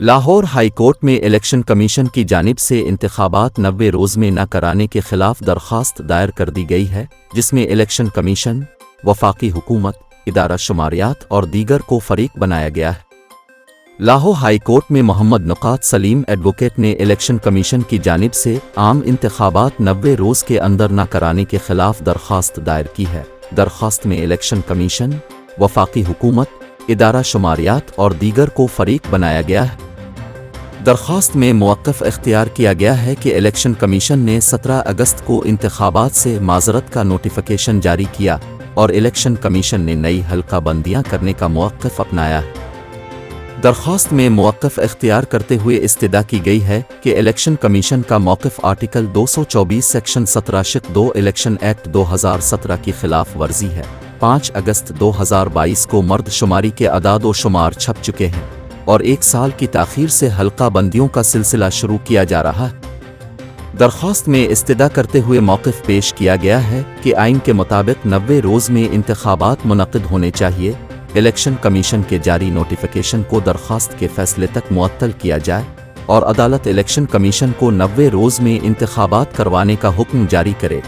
Lahore high court में election commission की जानिब से इंतखाबात 90 रोज़ में न कराने के खिलाफ दरख्वास्त दायर कर दी गई है, जिसमें इलेक्शन कमीशन, वफाकी हुकूमत, इदारा शुमारियात और दीगर को फरीक बनाया गया है। लाहौर हाई कोर्ट में मोहम्मद नुकात सलीम एडवोकेट ने इलेक्शन कमीशन की जानिब से आम इंतखाबात 90 रोज़ के अंदर न कराने के खिलाफ दरख्वास्त दायर की है। दरख्वास्त में इलेक्शन कमीशन, वफाकी हुकूमत, इदारा शुमारियात और दीगर को फरीक बनाया गया है। दरख्वास्त में मौक़िफ़ इख्तियार किया गया है कि इलेक्शन कमीशन ने 17 अगस्त को इंतखाबात से माज़रत का नोटिफिकेशन जारी किया और इलेक्शन कमीशन ने नई हल्का बंदियाँ करने का मौक़िफ़ अपनाया है। दरख्वास्त में मौक़िफ़ इख्तियार करते हुए इस्तदा की गई है कि इलेक्शन कमीशन का मौक़िफ़ आर्टिकल 224 सेक्शन 17(2) इलेक्शन एक्ट 2017 की खिलाफ वर्जी है। 5 अगस्त 2022 को मर्दशुमारी के अदाद व शुमार छप चुके हैं और 1 साल की ताख़ीर से हल्का बंदियों का सिलसिला शुरू किया जा रहा है। दरख्वास्त में इस्तदा करते हुए मौक़िफ़ पेश किया गया है कि आइन के मुताबिक 90 रोज़ में इंतखाबात मुनक़िद होने चाहिए। इलेक्शन कमीशन के जारी नोटिफिकेशन को दरख्वास्त के फैसले तक मुअत्तल किया जाए और अदालत इलेक्शन कमीशन को 90 रोज़ में इंतखाबात करवाने का हुक्म जारी करे।